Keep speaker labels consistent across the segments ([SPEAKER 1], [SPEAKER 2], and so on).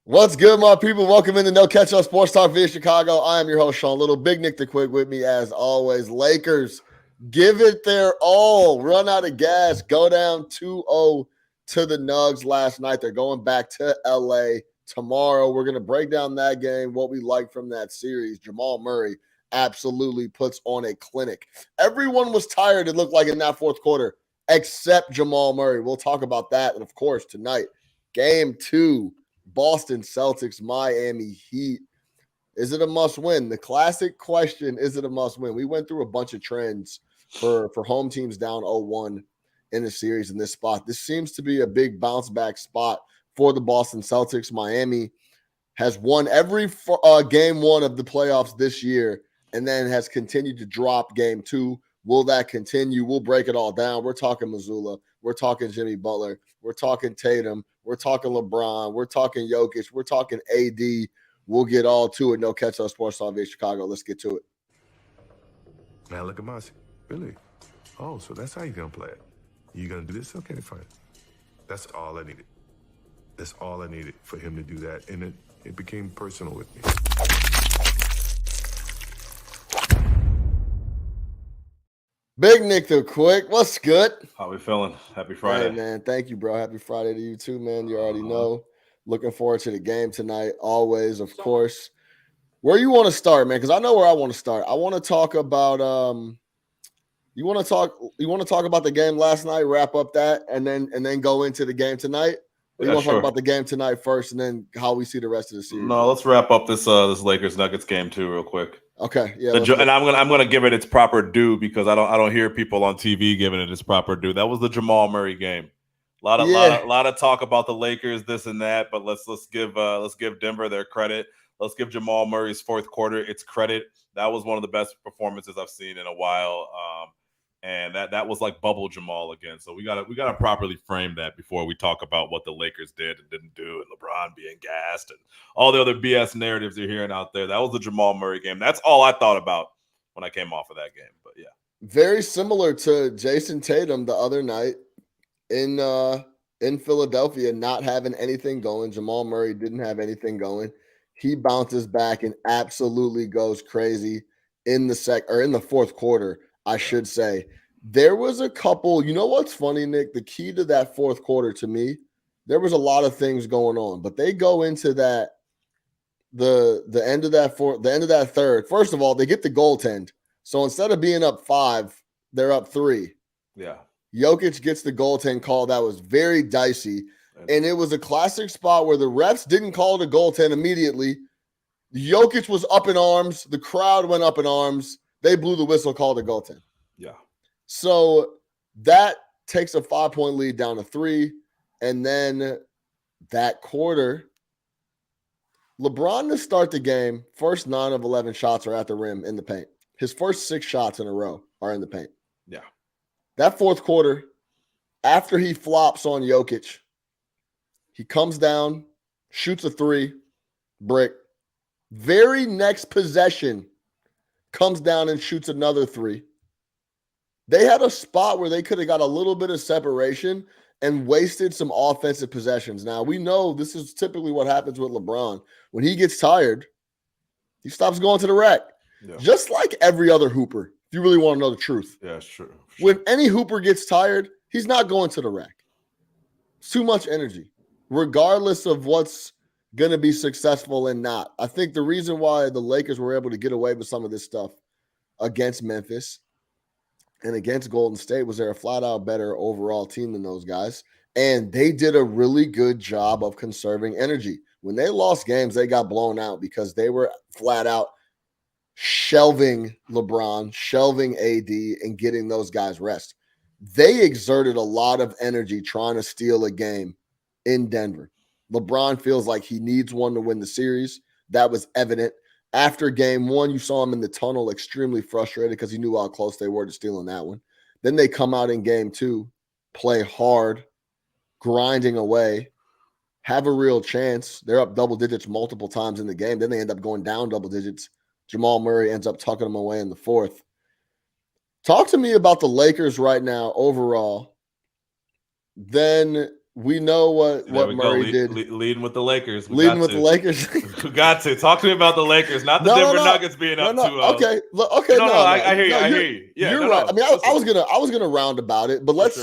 [SPEAKER 1] What's good, my people? Welcome into No Catch Up Sports Talk via Chicago. I am your host, Sean Little. Big Nick the Quick with me as always. Lakers, give it their all. Run out of gas. Go down 2-0 to the Nugs last night. They're going back to LA tomorrow. We're going to break down that game, what we like from that series. Jamal Murray absolutely puts on a clinic. Everyone was tired, it looked like, in that fourth quarter, except Jamal Murray. We'll talk about that. And, of course, tonight, game 2. Boston Celtics, Miami Heat. Is it a must win? The classic question, is it a must win? We went through a bunch of trends for home teams down 0-1 in the series in this spot. This seems to be a big bounce back spot for the Boston Celtics. Miami has won every game one of the playoffs this year and then has continued to drop game 2. Will that continue? We'll break it all down. We're talking Mazzulla. We're talking Jimmy Butler. We're talking Tatum. We're talking LeBron. We're talking Jokic. We're talking AD. We'll get all to it. No Catch Up Sports Talk via Chicago. Let's get to it.
[SPEAKER 2] Now look at Mossy. Really? Oh, so that's how you're going to play it. You going to do this? Okay, fine. That's all I needed. That's all I needed for him to do that. And it became personal with me.
[SPEAKER 1] Big Nick the Quick. What's good?
[SPEAKER 3] How we feeling? Happy Friday.
[SPEAKER 1] Hey, man. Thank you, bro. Happy Friday to you too, man. You already know. Looking forward to the game tonight. Always, of course. Where you want to start, man? Because I know where I want to start. I want to talk about you want to talk about the game last night, wrap up that, and then go into the game tonight? Or you want to talk about the game tonight first and then how we see the rest of the series?
[SPEAKER 3] No, let's wrap up this Lakers Nuggets game too real quick.
[SPEAKER 1] Okay, yeah.
[SPEAKER 3] And I'm gonna give it its proper due because I don't hear people on TV giving it its proper due. That was the Jamal Murray game. A lot of talk about the Lakers, this and that, but let's give Denver their credit. Let's give Jamal Murray's fourth quarter its credit. That was one of the best performances I've seen in a while. And that was like bubble Jamal again. So we gotta properly frame that before we talk about what the Lakers did and didn't do, and LeBron being gassed and all the other BS narratives you're hearing out there. That was the Jamal Murray game. That's all I thought about when I came off of that game. But yeah,
[SPEAKER 1] very similar to Jason Tatum the other night in Philadelphia, not having anything going. Jamal Murray didn't have anything going. He bounces back and absolutely goes crazy in the fourth quarter. I should say. There was a couple, you know what's funny, Nick? The key to that fourth quarter to me, there was a lot of things going on, but they go into that the end of that third. First of all, they get the goaltend. So instead of being up 5, they're up 3.
[SPEAKER 3] yeah.
[SPEAKER 1] Jokic gets the goaltend call. That was very dicey. And it was a classic spot where the refs didn't call the goaltend immediately. Jokic was up in arms. The crowd went up in arms. They blew the whistle, called the goaltend.
[SPEAKER 3] Yeah.
[SPEAKER 1] So that takes a 5-point lead down to 3. And then that quarter, LeBron to start the game, first 9 of 11 shots are at the rim in the paint. His first 6 shots in a row are in the paint.
[SPEAKER 3] Yeah.
[SPEAKER 1] That fourth quarter, after he flops on Jokic, he comes down, shoots a 3, brick. Very next possession, comes down and shoots another 3. They had a spot where they could have got a little bit of separation and wasted some offensive possessions. Now, we know this is typically what happens with LeBron. When he gets tired, he stops going to the rack.
[SPEAKER 3] Yeah.
[SPEAKER 1] Just like every other hooper, if you really want to know the truth.
[SPEAKER 3] Yeah, sure.
[SPEAKER 1] When any hooper gets tired, he's not going to the rack. It's too much energy, regardless of what's going to be successful and not. I think the reason why the Lakers were able to get away with some of this stuff against Memphis and against Golden State was they're a flat-out better overall team than those guys, and they did a really good job of conserving energy. When they lost games, they got blown out because they were flat-out shelving LeBron, shelving AD, and getting those guys rest. They exerted a lot of energy trying to steal a game in Denver. LeBron feels like he needs one to win the series. That was evident. After game 1, you saw him in the tunnel extremely frustrated because he knew how close they were to stealing that one. Then they come out in game 2, play hard, grinding away, have a real chance. They're up double digits multiple times in the game. Then they end up going down double digits. Jamal Murray ends up tucking them away in the fourth. Talk to me about the Lakers right now overall. Then we know what Murray did.
[SPEAKER 3] Leading with the Lakers.
[SPEAKER 1] Leading with the Lakers.
[SPEAKER 3] We got to talk to me about the Lakers, not the Denver Nuggets being up 2-0.
[SPEAKER 1] Okay,
[SPEAKER 3] I hear you. Yeah,
[SPEAKER 1] you're right. I mean, I was gonna round about it, but let's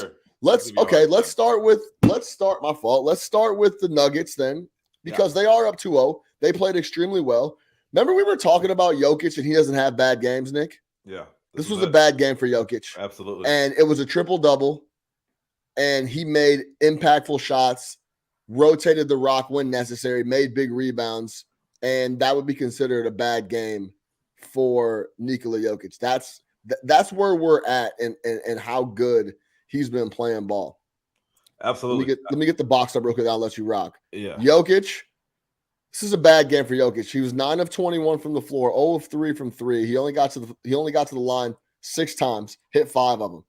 [SPEAKER 1] start with the Nuggets then, because they are up 2-0. They played extremely well. Remember, we were talking about Jokic and he doesn't have bad games, Nick?
[SPEAKER 3] Yeah.
[SPEAKER 1] This was a bad game for Jokic.
[SPEAKER 3] Absolutely.
[SPEAKER 1] And it was a triple-double, and he made impactful shots, rotated the rock when necessary, made big rebounds, and that would be considered a bad game for Nikola Jokic. That's where we're at and how good he's been playing ball.
[SPEAKER 3] Absolutely.
[SPEAKER 1] Let me get the box up real quick. I'll let you rock.
[SPEAKER 3] Yeah.
[SPEAKER 1] Jokic, this is a bad game for Jokic. He was 9 of 21 from the floor, 0 of 3 from 3. He only got to the line 6 times, hit 5 of them.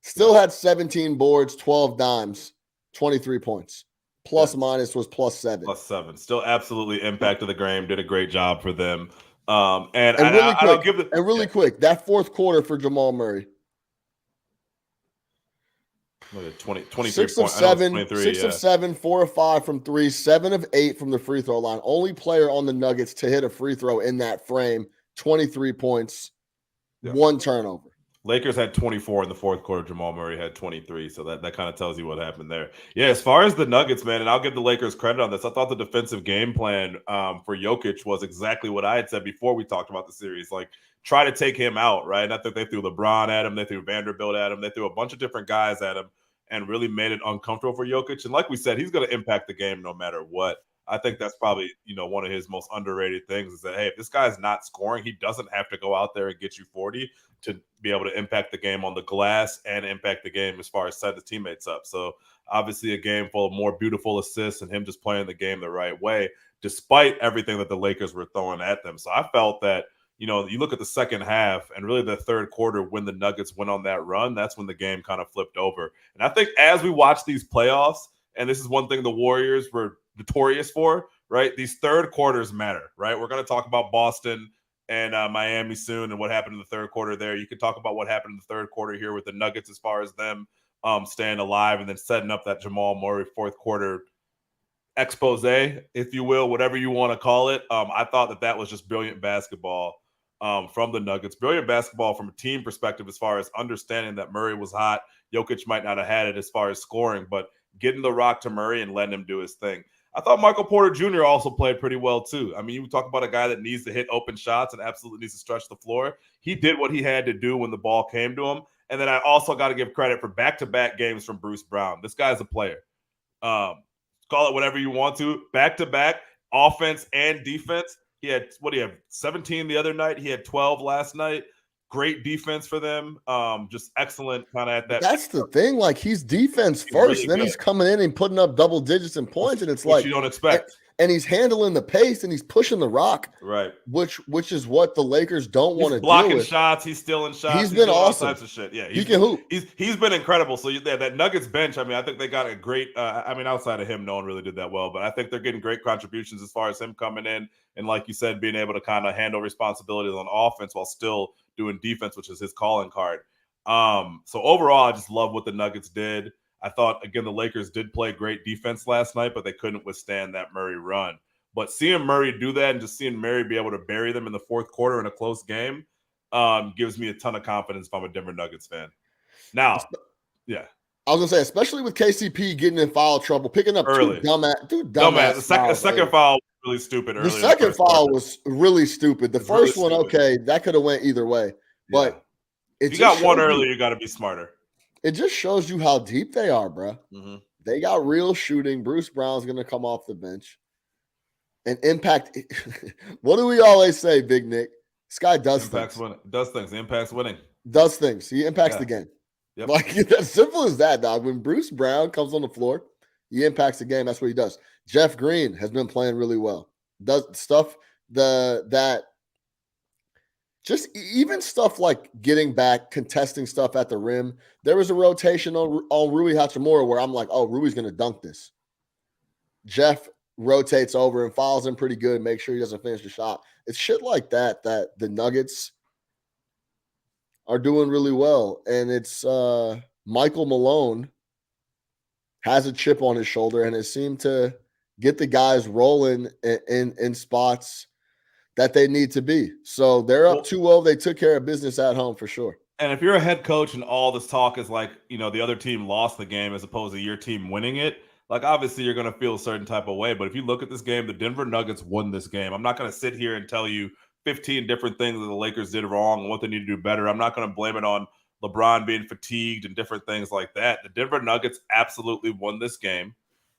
[SPEAKER 1] Still had 17 boards, 12 dimes, 23 points. Plus minus was +7.
[SPEAKER 3] +7. Still absolutely impacted the game. Did a great job for them.
[SPEAKER 1] Really quick, that fourth quarter for Jamal Murray.
[SPEAKER 3] 23
[SPEAKER 1] 6 of 7, 6 of 7, 4 of 5 from 3, 7 of 8 from the free throw line. Only player on the Nuggets to hit a free throw in that frame. 23 points, 1 turnover.
[SPEAKER 3] Lakers had 24 in the fourth quarter. Jamal Murray had 23. So that kind of tells you what happened there. Yeah, as far as the Nuggets, man, and I'll give the Lakers credit on this. I thought the defensive game plan for Jokic was exactly what I had said before we talked about the series. Like, try to take him out, right? And I think they threw LeBron at him. They threw Vanderbilt at him. They threw a bunch of different guys at him and really made it uncomfortable for Jokic. And like we said, he's going to impact the game no matter what. I think that's probably, one of his most underrated things is that, hey, if this guy's not scoring, he doesn't have to go out there and get you 40 to be able to impact the game on the glass and impact the game as far as setting his teammates up. So obviously a game full of more beautiful assists and him just playing the game the right way, despite everything that the Lakers were throwing at them. So I felt that, you look at the second half and really the third quarter when the Nuggets went on that run, that's when the game kind of flipped over. And I think as we watch these playoffs, and this is one thing the Warriors were notorious for, right? These third quarters matter, right? We're going to talk about Boston and Miami soon and what happened in the third quarter there. You can talk about what happened in the third quarter here with the Nuggets as far as them staying alive and then setting up that Jamal Murray fourth quarter expose, if you will, whatever you want to call it. I thought that was just brilliant basketball from the Nuggets. Brilliant basketball from a team perspective as far as understanding that Murray was hot. Jokic might not have had it as far as scoring, but getting the rock to Murray and letting him do his thing. I thought Michael Porter Jr. also played pretty well too. I mean, you talk about a guy that needs to hit open shots and absolutely needs to stretch the floor. He did what he had to do when the ball came to him. And then I also got to give credit for back-to-back games from Bruce Brown. This guy's a player. Call it whatever you want to. Back-to-back offense and defense. He had 17 the other night. He had 12 last night. Great defense for them. Just excellent kind of at that.
[SPEAKER 1] That's the thing. Like, he's defense first. Really then good. He's coming in and putting up double digits in points. And it's like
[SPEAKER 3] you don't expect.
[SPEAKER 1] And he's handling the pace and he's pushing the rock.
[SPEAKER 3] Right.
[SPEAKER 1] Which is what the Lakers don't want to do.
[SPEAKER 3] Blocking shots. He's stealing shots.
[SPEAKER 1] He's been awesome.
[SPEAKER 3] All types of shit. Yeah.
[SPEAKER 1] He can hoop.
[SPEAKER 3] He's been incredible. So that Nuggets bench, I mean, I think they got a great outside of him, no one really did that well. But I think they're getting great contributions as far as him coming in. And like you said, being able to kind of handle responsibilities on offense while still doing defense, which is his calling card. So overall, I just love what the Nuggets did. I thought, again, the Lakers did play great defense last night, but they couldn't withstand that Murray run. But seeing Murray do that and just seeing Murray be able to bury them in the fourth quarter in a close game gives me a ton of confidence if I'm a Denver Nuggets fan. Now, yeah.
[SPEAKER 1] I was going to say, especially with KCP getting in foul trouble, picking up
[SPEAKER 3] early.
[SPEAKER 1] two dumbass
[SPEAKER 3] The second foul was really stupid early.
[SPEAKER 1] The second foul was really stupid. The first one, okay, that could have went either way. But
[SPEAKER 3] if you got one early, you got to be smarter.
[SPEAKER 1] It just shows you how deep they are, bro.
[SPEAKER 3] Mm-hmm.
[SPEAKER 1] They got real shooting. Bruce Brown's going to come off the bench and impact. What do we always say, Big Nick? This guy does things.
[SPEAKER 3] He impacts winning.
[SPEAKER 1] Does things. He impacts the game. Yep. Like, as simple as that, dog. When Bruce Brown comes on the floor, he impacts the game. That's what he does. Jeff Green has been playing really well. Does stuff that just even stuff like getting back, contesting stuff at the rim. There was a rotation on Rui Hachimura where I'm like, oh, Rui's going to dunk this. Jeff rotates over and fouls him pretty good, make sure he doesn't finish the shot. It's shit like that the Nuggets are doing really well. And it's Michael Malone has a chip on his shoulder and has seemed to get the guys rolling in spots that they need to be. So they're up 2-0. They took care of business at home for sure.
[SPEAKER 3] And if you're a head coach and all this talk is like, the other team lost the game as opposed to your team winning it, like obviously you're going to feel a certain type of way. But if you look at this game, the Denver Nuggets won this game. I'm not going to sit here and tell you 15 different things that the Lakers did wrong and what they need to do better. I'm not going to blame it on LeBron being fatigued and different things like that. The Denver Nuggets absolutely won this game,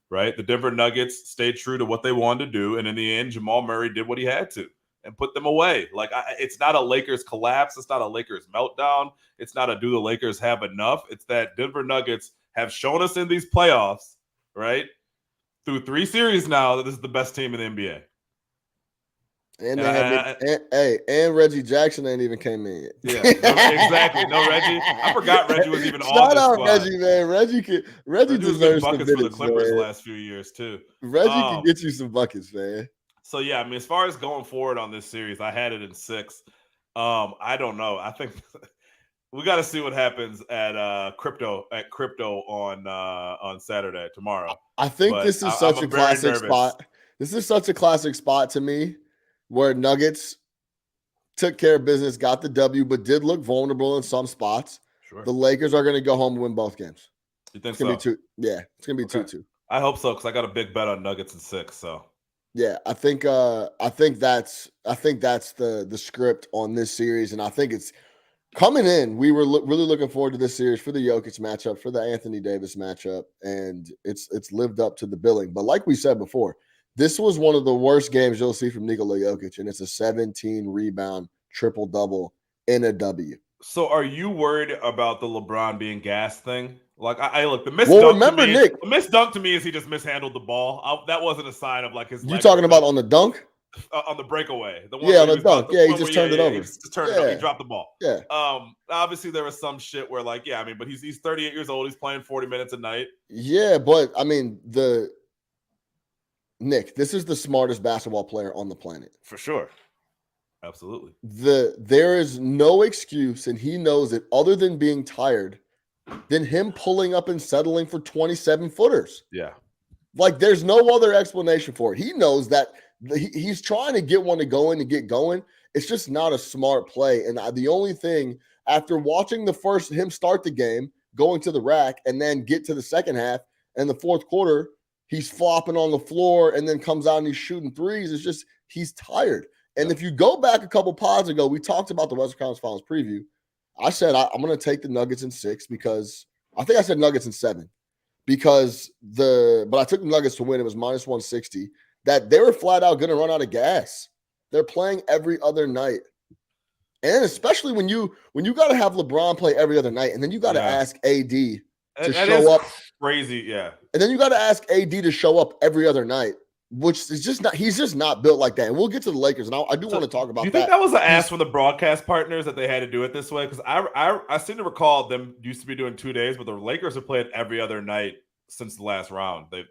[SPEAKER 3] right? The Denver Nuggets stayed true to what they wanted to do. And in the end, Jamal Murray did what he had to and put them away. Like, it's not a Lakers collapse. It's not a Lakers meltdown. It's not a do the Lakers have enough. It's that Denver Nuggets have shown us in these playoffs, right, through 3 series now, that this is the best team in the NBA.
[SPEAKER 1] And Reggie Jackson ain't even came in yet.
[SPEAKER 3] Yeah, exactly. No Reggie. I forgot Reggie was even on this
[SPEAKER 1] squad.
[SPEAKER 3] Shout out
[SPEAKER 1] Reggie, man. Reggie deserves
[SPEAKER 3] buckets
[SPEAKER 1] some
[SPEAKER 3] for the Clippers
[SPEAKER 1] man.
[SPEAKER 3] the last few years too.
[SPEAKER 1] Reggie can get you some buckets, man.
[SPEAKER 3] So yeah, I mean, as far as going forward on this series, I had it in 6. I don't know. I think we got to see what happens at crypto on Saturday tomorrow.
[SPEAKER 1] I think this is such a classic spot. This is such a classic spot to me, where Nuggets took care of business, got the W, but did look vulnerable in some spots.
[SPEAKER 3] Sure.
[SPEAKER 1] The Lakers are going to go home and win both games.
[SPEAKER 3] You think
[SPEAKER 1] it's gonna be 2? Yeah, it's going to be 2-2.
[SPEAKER 3] I hope so, because I got a big bet on Nuggets in 6. So
[SPEAKER 1] yeah, I think that's the script on this series, and I think it's coming in. We were really looking forward to this series for the Jokic matchup, for the Anthony Davis matchup, and it's lived up to the billing. But like we said before, this was one of the worst games you'll see from Nikola Jokic, and it's a 17-rebound triple-double in a W.
[SPEAKER 3] So are you worried about the LeBron being gassed thing? Like, I look, the missed dunk to me is he just mishandled the ball. That wasn't a sign of like his.
[SPEAKER 1] You talking about on the dunk?
[SPEAKER 3] On the breakaway. The
[SPEAKER 1] one on the dunk. Yeah, he just turned it over.
[SPEAKER 3] He just turned it over. He dropped the ball.
[SPEAKER 1] Yeah.
[SPEAKER 3] Obviously there was some shit where like, yeah, I mean, but he's 38 years old. He's playing 40 minutes a night.
[SPEAKER 1] Yeah, but I mean, Nick, this is the smartest basketball player on the planet.
[SPEAKER 3] For sure. Absolutely.
[SPEAKER 1] There is no excuse, and he knows it, other than being tired, than him pulling up and settling for 27-footers.
[SPEAKER 3] Yeah.
[SPEAKER 1] Like, there's no other explanation for it. He knows that he's trying to get one to go in to get going. It's just not a smart play. And the only thing, after watching him start the game, going to the rack, and then get to the second half and the fourth quarter, he's flopping on the floor and then comes out and he's shooting threes. It's just, he's tired. And if you go back a couple pods ago, we talked about the Western Conference Finals preview. I said I'm going to take the Nuggets in 6 because I think I said Nuggets in 7 because but I took the Nuggets to win. It was minus 160. That they were flat out going to run out of gas. They're playing every other night, and especially when you got to have LeBron play every other night, and then you got to ask AD to show up.
[SPEAKER 3] Crazy, yeah.
[SPEAKER 1] And then you got to ask AD to show up every other night. Which is just not, he's just not built like that. And we'll get to the Lakers, and I do want to talk about that.
[SPEAKER 3] Do you think that was an ask from the broadcast partners that they had to do it this way? Because I seem to recall them used to be doing 2 days, but the Lakers have played every other night since the last round. They've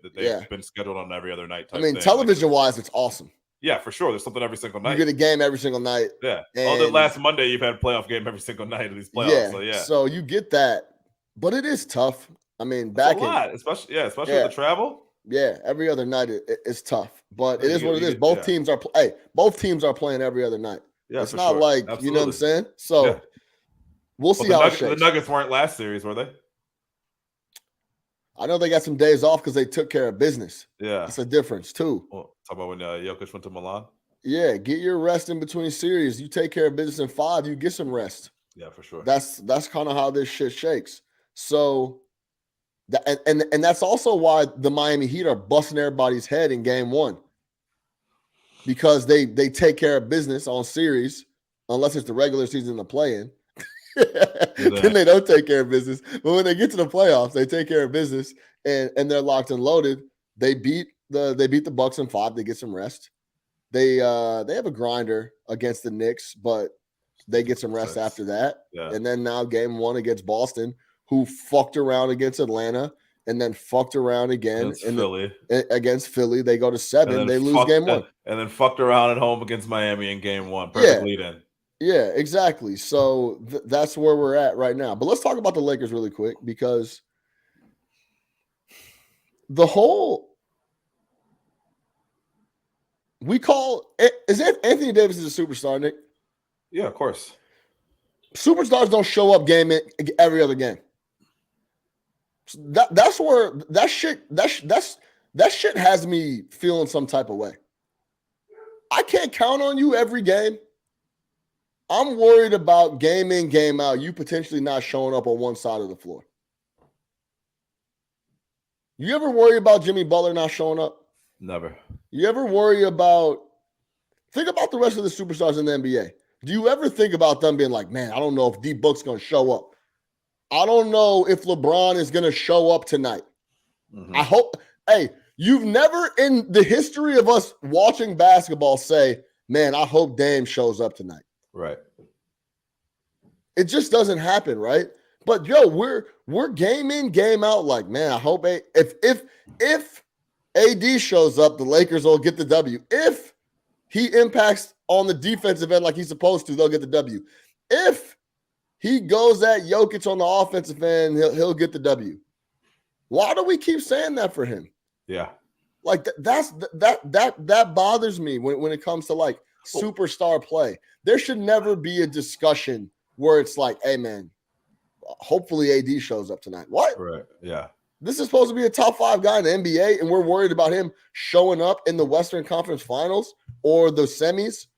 [SPEAKER 3] been scheduled on every other night.
[SPEAKER 1] Television-wise, it's awesome.
[SPEAKER 3] Yeah, for sure. There's something every single night.
[SPEAKER 1] You get a game every single night.
[SPEAKER 3] Yeah. Although last Monday, you've had a playoff game every single night of these playoffs.
[SPEAKER 1] Yeah. So you get that. But it is tough. I mean,
[SPEAKER 3] especially with the travel.
[SPEAKER 1] Yeah, every other night it's tough, but it is what it is. Both teams are playing every other night.
[SPEAKER 3] Yeah,
[SPEAKER 1] it's not like Absolutely. You know what I'm saying. So we'll see how it shakes.
[SPEAKER 3] The Nuggets weren't last series, were they?
[SPEAKER 1] I know they got some days off because they took care of business.
[SPEAKER 3] Yeah,
[SPEAKER 1] it's a difference too.
[SPEAKER 3] Well, talk about when Jokic went to Milan.
[SPEAKER 1] Yeah, get your rest in between series. You take care of business in 5, you get some rest.
[SPEAKER 3] Yeah, for sure.
[SPEAKER 1] That's kind of how this shit shakes. So. And that's also why the Miami Heat are busting everybody's head in game 1 because they take care of business on series unless it's the regular season to play in. Then they don't take care of business. But when they get to the playoffs, they take care of business and they're locked and loaded. They beat the Bucks in 5. They get some rest. They have a grinder against the Knicks, but they get some rest after that.
[SPEAKER 3] Yeah.
[SPEAKER 1] And then now game 1 against Boston, who fucked around against Atlanta and then fucked around again against Philly. They go to 7. They lose game 1.
[SPEAKER 3] And then fucked around at home against Miami in game 1. Perfect lead in.
[SPEAKER 1] Yeah, exactly. So that's where we're at right now. But let's talk about the Lakers really quick because the whole is it Anthony Davis is a superstar, Nick?
[SPEAKER 3] Yeah, of course.
[SPEAKER 1] Superstars don't show up every other game. That's where that shit has me feeling some type of way. I can't count on you every game. I'm worried about game in, game out, you potentially not showing up on one side of the floor. You ever worry about Jimmy Butler not showing up?
[SPEAKER 3] Never.
[SPEAKER 1] You ever worry think about the rest of the superstars in the NBA. Do you ever think about them being like, man, I don't know if D-Book's going to show up. I don't know if LeBron is going to show up tonight. Mm-hmm. I hope, you've never in the history of us watching basketball say, man, I hope Dame shows up tonight.
[SPEAKER 3] Right.
[SPEAKER 1] It just doesn't happen, right? But we're game in, game out. Like, man, I hope if AD shows up, the Lakers will get the W. If he impacts on the defensive end like he's supposed to, they'll get the W. If he goes at Jokic on the offensive end, he'll get the W. Why do we keep saying that for him?
[SPEAKER 3] Yeah,
[SPEAKER 1] like that bothers me when it comes to like superstar play. There should never be a discussion where it's like, hey man, hopefully AD shows up tonight. What?
[SPEAKER 3] Right. Yeah.
[SPEAKER 1] This is supposed to be a top 5 guy in the NBA, and we're worried about him showing up in the Western Conference Finals or the semis.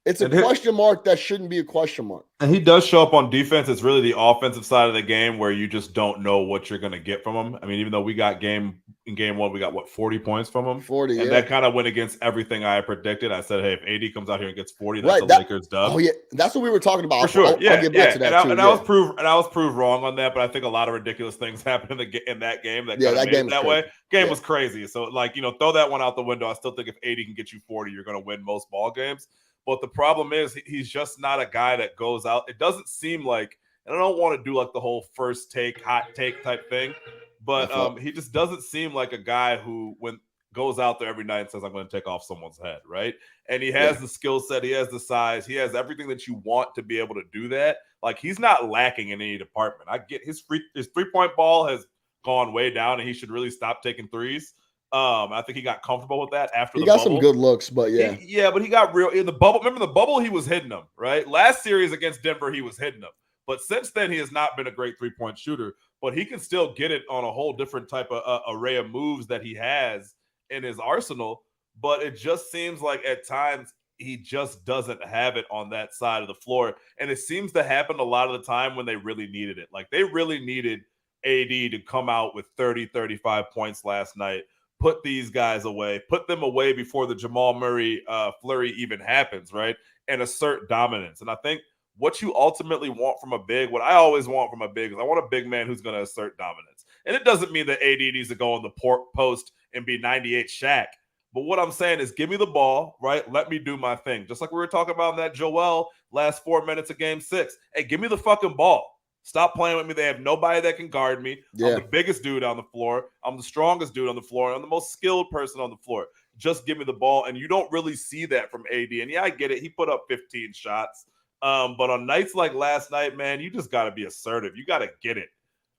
[SPEAKER 1] It's a question mark that shouldn't be a question mark.
[SPEAKER 3] And he does show up on defense. It's really the offensive side of the game where you just don't know what you're going to get from him. I mean, even though we got in game 1, we got 40 points from him.
[SPEAKER 1] 40,
[SPEAKER 3] and that kind of went against everything I predicted. I said, hey, if AD comes out here and gets 40, that's the Lakers dub.
[SPEAKER 1] Oh yeah, that's what we were talking about.
[SPEAKER 3] For sure.
[SPEAKER 1] I'll get back to that too.
[SPEAKER 3] I was proved wrong on that, but I think a lot of ridiculous things happened in that game. That game that way. Game was crazy. So throw that one out the window. I still think if AD can get you 40, you're going to win most ball games. But the problem is he's just not a guy that goes out. It doesn't seem like, and I don't want to do like the whole first take, hot take type thing, but he just doesn't seem like a guy who goes out there every night and says, I'm going to take off someone's head, right? And he has the skill set, he has the size, he has everything that you want to be able to do that. Like, he's not lacking in any department. I get his three-point ball has gone way down, and he should really stop taking threes. I think he got comfortable with that after the bubble. He got
[SPEAKER 1] some good looks, but
[SPEAKER 3] but he got real in the bubble. Remember the bubble? He was hitting them, right? Last series against Denver, he was hitting them. But since then, he has not been a great three-point shooter. But he can still get it on a whole different type of array of moves that he has in his arsenal. But it just seems like at times he just doesn't have it on that side of the floor. And it seems to happen a lot of the time when they really needed it. Like, they really needed AD to come out with 30, 35 points last night. Put these guys away, put them away before the Jamal Murray flurry even happens, right? And assert dominance. And I think what you ultimately want from a big, what I always want from a big is I want a big man who's going to assert dominance. And it doesn't mean that AD needs to go on the post and be 98 Shaq. But what I'm saying is give me the ball, right? Let me do my thing. Just like we were talking about in that Joel last 4 minutes of game 6. Hey, give me the fucking ball. Stop playing with me. They have nobody that can guard me. Yeah. I'm the biggest dude on the floor. I'm the strongest dude on the floor. I'm the most skilled person on the floor. Just give me the ball. And you don't really see that from AD. And yeah, I get it. He put up 15 shots. But on nights like last night, man, you just got to be assertive. You got to get it.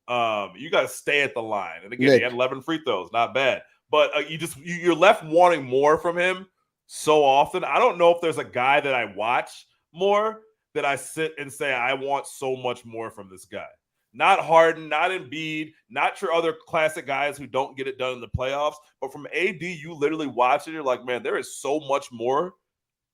[SPEAKER 3] You got to stay at the line. And again, Nick, he had 11 free throws. Not bad. But you're left wanting more from him so often. I don't know if there's a guy that I watch more that I sit and say, I want so much more from this guy. Not Harden, not Embiid, not your other classic guys who don't get it done in the playoffs. But from AD, you literally watch it. You're like, man, there is so much more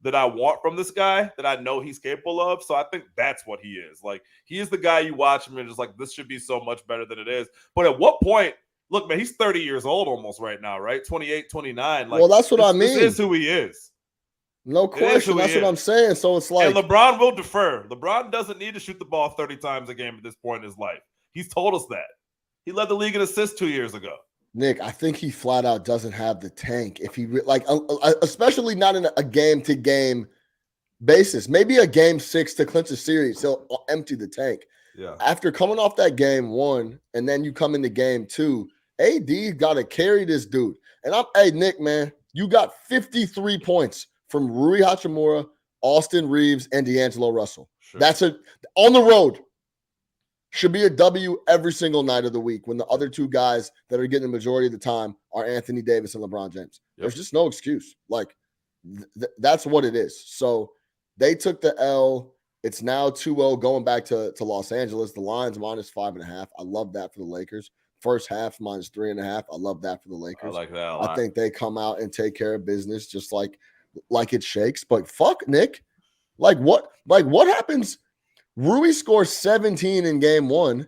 [SPEAKER 3] that I want from this guy that I know he's capable of. So I think that's what he is. Like, he is the guy you watch him and just like, this should be so much better than it is. But at what point, look, man, he's 30 years old almost right now, right? 28, 29. Like,
[SPEAKER 1] well, that's what I mean.
[SPEAKER 3] This is who he is.
[SPEAKER 1] No question. That's what I'm saying. So it's like,
[SPEAKER 3] and LeBron will defer. LeBron doesn't need to shoot the ball 30 times a game at this point in his life. He's told us that. He led the league in assists 2 years ago.
[SPEAKER 1] Nick, I think he flat out doesn't have the tank. If he especially not in a game-to-game basis, maybe a game 6 to clinch a series, he'll empty the tank.
[SPEAKER 3] Yeah.
[SPEAKER 1] After coming off that game 1, and then you come into game 2, AD got to carry this dude. And hey, Nick, man, you got 53 points from Rui Hachimura, Austin Reeves, and D'Angelo Russell. Sure. That's on the road. should be a W every single night of the week when the other two guys that are getting the majority of the time are Anthony Davis and LeBron James.
[SPEAKER 3] Yep.
[SPEAKER 1] There's just no excuse. Like, that's what it is. So they took the L. It's now 2-0 going back to Los Angeles. The line's -5.5. I love that for the Lakers. First half -3.5. I love that for the Lakers.
[SPEAKER 3] I like that a lot.
[SPEAKER 1] I think they come out and take care of business just like it shakes. But fuck, Nick. Like what happens? Rui scores 17 in game 1,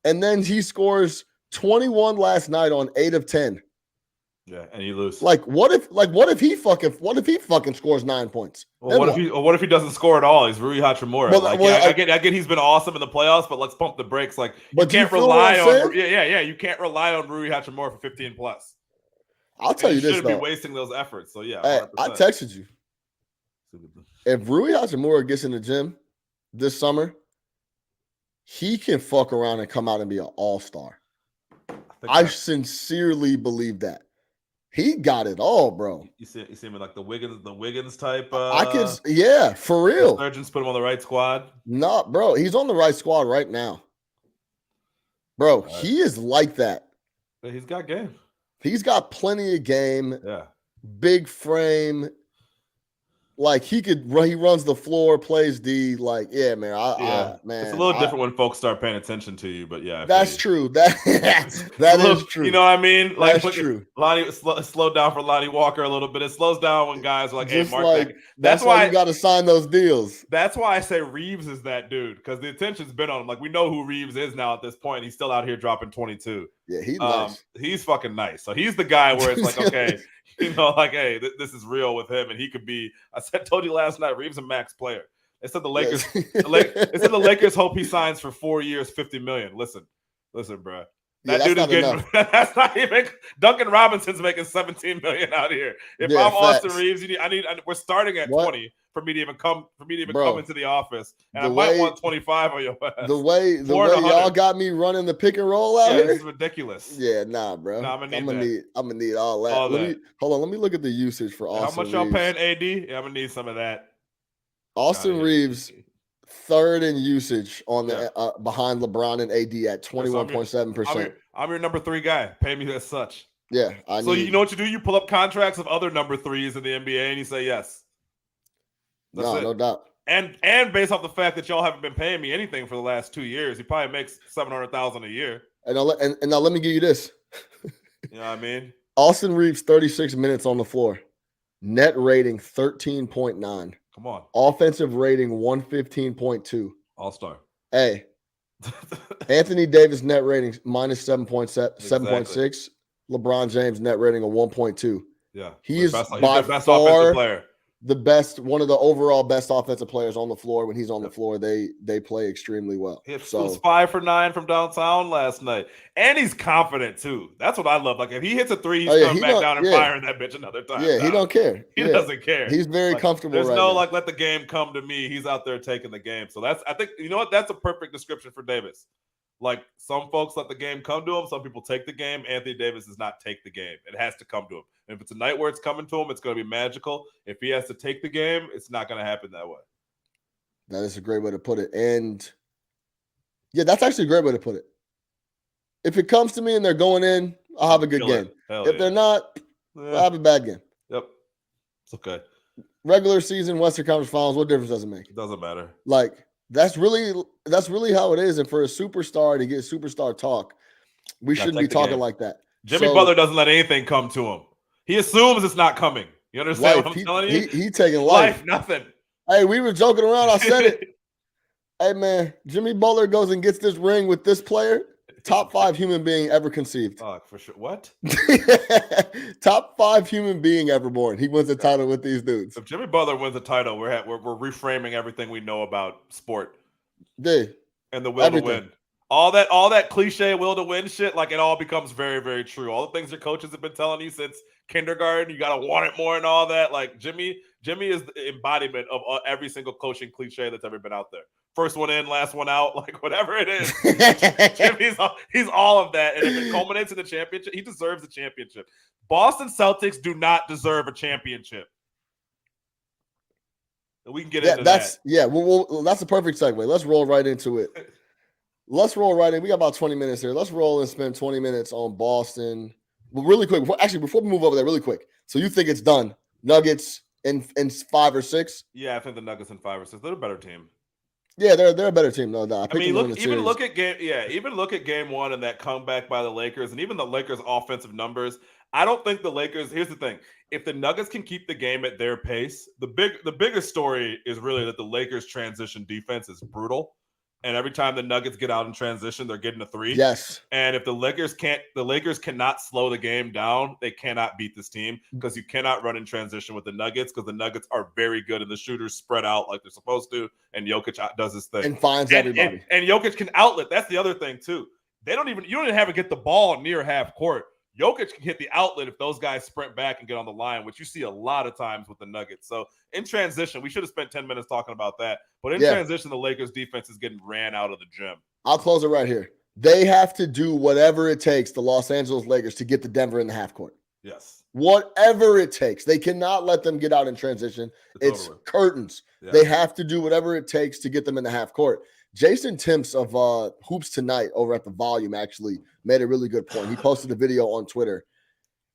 [SPEAKER 1] and then he scores 21 last night on 8 of 10.
[SPEAKER 3] Yeah, and you lose.
[SPEAKER 1] Like what if he fucking scores 9 points?
[SPEAKER 3] Well, what if he doesn't score at all? He's Rui Hachimura. I get he's been awesome in the playoffs, but let's pump the brakes. Like, you can't rely on you can't rely on Rui Hachimura for 15 plus.
[SPEAKER 1] I'll tell you this,
[SPEAKER 3] shouldn't be wasting those efforts. So yeah,
[SPEAKER 1] hey, I texted you. If Rui Hachimura gets in the gym this summer, he can fuck around and come out and be an all-star. I sincerely believe that. He got it all, bro.
[SPEAKER 3] You see him like the Wiggins type.
[SPEAKER 1] For real.
[SPEAKER 3] Surgeons put him on the right squad.
[SPEAKER 1] No, bro, he's on the right squad right now. Bro, he is like that.
[SPEAKER 3] He's got game.
[SPEAKER 1] He's got plenty of game.
[SPEAKER 3] Yeah.
[SPEAKER 1] Big frame. Like he runs the floor, plays D. Like, yeah, man. Man,
[SPEAKER 3] it's a little different when folks start paying attention to you, but yeah,
[SPEAKER 1] that's true. That is true.
[SPEAKER 3] You know what I mean? Like,
[SPEAKER 1] that's true.
[SPEAKER 3] Lonnie slowed down for Lonnie Walker a little bit. It slows down when guys are like, "Hey, Mark."
[SPEAKER 1] Like, that's why you got to sign those deals.
[SPEAKER 3] That's why I say Reeves is that dude, because the attention's been on him. Like, we know who Reeves is now at this point. He's still out here dropping 22.
[SPEAKER 1] Yeah, he's nice.
[SPEAKER 3] He's fucking nice. So he's the guy where it's like, okay. You know, like, hey, this is real with him, and he could be. Told you last night, Reeves a max player. They said the Lakers. They said the Lakers hope he signs for 4 years, $50 million. Listen, bro. That dude is getting. That's not even. Duncan Robinson's making $17 million out here. If I'm Austin Reeves, we're starting at 20 for me to even come into the office, and I might want 25 on your ass.
[SPEAKER 1] The way y'all got me running the pick and roll out here,
[SPEAKER 3] this is ridiculous.
[SPEAKER 1] Yeah, nah, bro.
[SPEAKER 3] Nah, I'm
[SPEAKER 1] gonna need all that. Let me look at the usage for Austin.
[SPEAKER 3] How much y'all paying AD? Yeah, I'm gonna need some of that.
[SPEAKER 1] Austin Reeves, third in usage on the behind LeBron and AD at 21.7%.
[SPEAKER 3] I'm your number 3 guy. Pay me as such.
[SPEAKER 1] Yeah,
[SPEAKER 3] you know what you do? You pull up contracts of other number 3s in the NBA and you say yes.
[SPEAKER 1] No doubt.
[SPEAKER 3] And based off the fact that y'all haven't been paying me anything for the last 2 years, he probably makes $700,000 a year.
[SPEAKER 1] And now let me give you this.
[SPEAKER 3] You know what I mean?
[SPEAKER 1] Austin Reeves, 36 minutes on the floor. Net rating 13.9.
[SPEAKER 3] Come on.
[SPEAKER 1] Offensive rating 115.2.
[SPEAKER 3] All-star.
[SPEAKER 1] Hey. Anthony Davis net rating -7.6. LeBron James net rating of 1.2.
[SPEAKER 3] Yeah.
[SPEAKER 1] He is
[SPEAKER 3] best
[SPEAKER 1] offensive player. The best, one of the overall best offensive players on the floor. When he's on the floor, they play extremely well.
[SPEAKER 3] He was 5 for 9 from downtown last night, and he's confident too. That's what I love. Like, if he hits a 3, he's coming back down and firing that bitch another time.
[SPEAKER 1] Yeah, he don't care.
[SPEAKER 3] He doesn't care.
[SPEAKER 1] He's very comfortable.
[SPEAKER 3] There's
[SPEAKER 1] right
[SPEAKER 3] no
[SPEAKER 1] now.
[SPEAKER 3] like, let the game come to me. He's out there taking the game. So I think you know what? That's a perfect description for Davis. Like, some folks let the game come to him. Some people take the game. Anthony Davis does not take the game. It has to come to him. And if it's a night where it's coming to him, it's going to be magical. If he has to take the game, it's not going to happen that way.
[SPEAKER 1] That is a great way to put it. And yeah, that's actually a great way to put it. If it comes to me and they're going in, I'll have a good game. If they're not, I'll have a bad game.
[SPEAKER 3] Yep. It's okay.
[SPEAKER 1] Regular season, Western Conference Finals, what difference does it make?
[SPEAKER 3] It doesn't matter.
[SPEAKER 1] Like, that's really how it is. And for a superstar to get superstar talk, we shouldn't be talking like that.
[SPEAKER 3] Jimmy Butler doesn't let anything come to him. He assumes it's not coming. You understand what I'm telling you?
[SPEAKER 1] He taking life.
[SPEAKER 3] Nothing.
[SPEAKER 1] Hey, we were joking around. I said it. Hey, man, Jimmy Butler goes and gets this ring with this player. Top 5 human being ever conceived.
[SPEAKER 3] Oh, for sure. What?
[SPEAKER 1] Top 5 human being ever born. He wins the title with these dudes.
[SPEAKER 3] If Jimmy Butler wins the title, we're reframing everything we know about sport.
[SPEAKER 1] Dude.
[SPEAKER 3] And the will to win. All that cliche will to win shit, like, it all becomes very, very true. All the things your coaches have been telling you since kindergarten, you gotta want it more and all that. Like, Jimmy is the embodiment of every single coaching cliche that's ever been out there. First one in, last one out, like, whatever it is. He's all of that. And if it culminates in the championship, he deserves the championship. Boston Celtics do not deserve a championship. And we can get into that.
[SPEAKER 1] Yeah, well, that's a perfect segue. Let's roll right into it. let's roll right in. We got about 20 minutes here. Let's roll and spend 20 minutes on Boston. Well, really quick. Before we move over there, really quick. So you think it's done? Nuggets in 5 or 6?
[SPEAKER 3] Yeah, I think the Nuggets in 5 or 6. They're a better team.
[SPEAKER 1] Yeah, they're a better team. No.
[SPEAKER 3] I mean, look at game 1 and that comeback by the Lakers, and even the Lakers' offensive numbers. I don't think the Lakers. Here's the thing: if the Nuggets can keep the game at their pace, the biggest story is really that the Lakers' transition defense is brutal, and every time the Nuggets get out in transition, they're getting a 3.
[SPEAKER 1] Yes.
[SPEAKER 3] And if the Lakers cannot slow the game down, they cannot beat this team because you cannot run in transition with the Nuggets because the Nuggets are very good and the shooters spread out like they're supposed to, and Jokic does his thing
[SPEAKER 1] and finds everybody.
[SPEAKER 3] And Jokic can outlet. That's the other thing too. You don't even have to get the ball near half court. Jokic can hit the outlet if those guys sprint back and get on the line, which you see a lot of times with the Nuggets. So in transition, we should have spent 10 minutes talking about that. But in transition, the Lakers defense is getting ran out of the gym.
[SPEAKER 1] I'll close it right here. They have to do whatever it takes, the Los Angeles Lakers, to get to Denver in the half court.
[SPEAKER 3] Yes.
[SPEAKER 1] Whatever it takes. They cannot let them get out in transition. It's curtains. Yeah. They have to do whatever it takes to get them in the half court. Jason Timps of Hoops Tonight over at The Volume actually made a really good point. He posted a video on Twitter.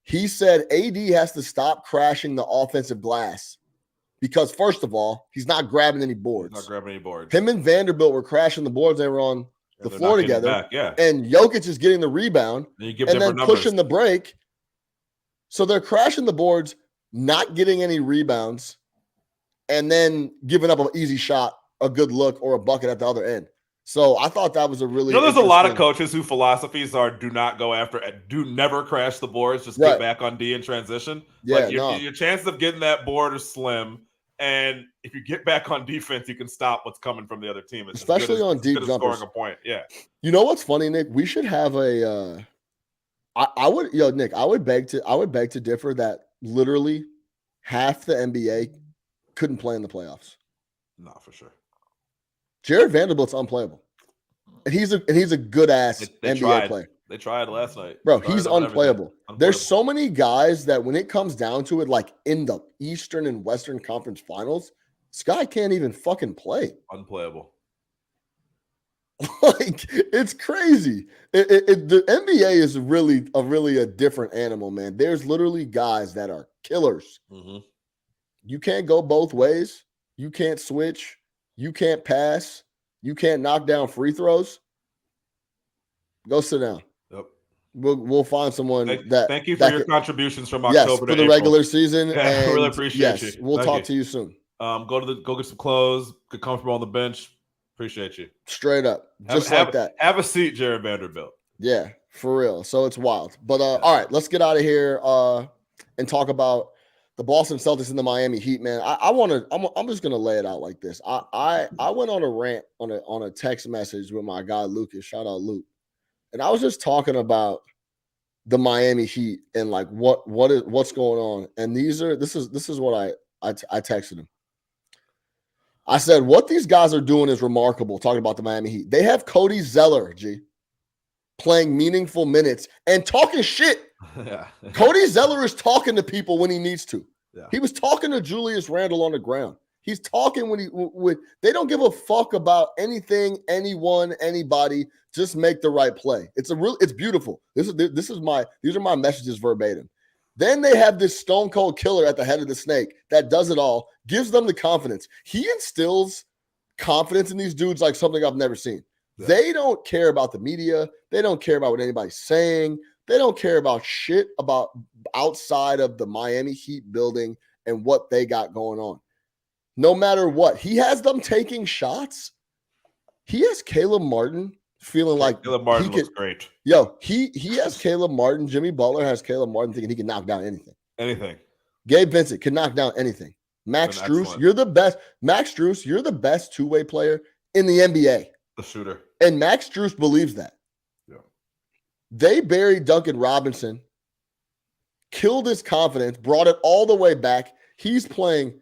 [SPEAKER 1] He said AD has to stop crashing the offensive glass because, first of all, he's not grabbing any boards. Him and Vanderbilt were crashing the boards. They were on the floor together. And Jokic is getting the rebound and then pushing the break. So they're crashing the boards, not getting any rebounds, and then giving up an easy shot, a good look, or a bucket at the other end. So I thought that was a really
[SPEAKER 3] there's a lot of coaches whose philosophies are do never crash the boards, just get back on D in transition.
[SPEAKER 1] Yeah,
[SPEAKER 3] your chances of getting that board are slim. And if you get back on defense, you can stop what's coming from the other team. It's
[SPEAKER 1] especially on deep jumpers.
[SPEAKER 3] Scoring a point. Yeah.
[SPEAKER 1] You know what's funny, Nick? We should have a Nick, I would beg to differ that literally half the NBA couldn't play in the playoffs.
[SPEAKER 3] No, for sure.
[SPEAKER 1] Jared Vanderbilt's unplayable. And he's a good ass NBA player.
[SPEAKER 3] They tried last night.
[SPEAKER 1] Bro, he's unplayable. There's so many guys that when it comes down to it, like in the Eastern and Western Conference Finals, this guy can't even fucking play.
[SPEAKER 3] Unplayable.
[SPEAKER 1] Like, it's crazy. The NBA is really a different animal, man. There's literally guys that are killers.
[SPEAKER 3] Mm-hmm.
[SPEAKER 1] You can't go both ways. You can't switch. You can't pass. You can't knock down free throws. Go sit down.
[SPEAKER 3] Yep.
[SPEAKER 1] We'll find someone
[SPEAKER 3] Thank you for your contributions from October
[SPEAKER 1] for the April. Regular season.
[SPEAKER 3] Yeah, I really appreciate you.
[SPEAKER 1] We'll talk to you soon.
[SPEAKER 3] Go get some clothes. Get comfortable on the bench. Appreciate you.
[SPEAKER 1] Straight up. Just like that.
[SPEAKER 3] Have a seat, Jared Vanderbilt.
[SPEAKER 1] Yeah, for real. So it's wild. But all right, let's get out of here and talk about the Boston Celtics and the Miami Heat, man. I'm just gonna lay it out like this. I went on a rant on a text message with my guy Lucas. Shout out Luke. And I was just talking about the Miami Heat and like what's going on. And this is what I texted him. I said, what these guys are doing is remarkable, talking about the Miami Heat. They have Cody Zeller, playing meaningful minutes and talking shit.
[SPEAKER 3] Yeah.
[SPEAKER 1] Cody Zeller is talking to people when he needs to.
[SPEAKER 3] Yeah.
[SPEAKER 1] He was talking to Julius Randle on the ground. He's talking when they don't give a fuck about anything, anyone, anybody. Just make the right play. It's beautiful. These are my messages verbatim. Then they have this stone cold killer at the head of the snake that does it all, gives them the confidence. He instills confidence in these dudes like something I've never seen. Yeah. They don't care about the media. They don't care about what anybody's saying. They don't care about shit about outside of the Miami Heat building and what they got going on. No matter what, he has them taking shots. He has Caleb Martin feeling like
[SPEAKER 3] Caleb Martin looks great.
[SPEAKER 1] Yo, he has Caleb Martin. Jimmy Butler has Caleb Martin thinking he can knock down anything.
[SPEAKER 3] Anything.
[SPEAKER 1] Gabe Vincent can knock down anything. Max Strus, you're the best. Max Strus, you're the best two-way player in the NBA.
[SPEAKER 3] The shooter.
[SPEAKER 1] And Max Strus believes that.
[SPEAKER 3] Yeah.
[SPEAKER 1] They buried Duncan Robinson, killed his confidence, brought it all the way back. He's playing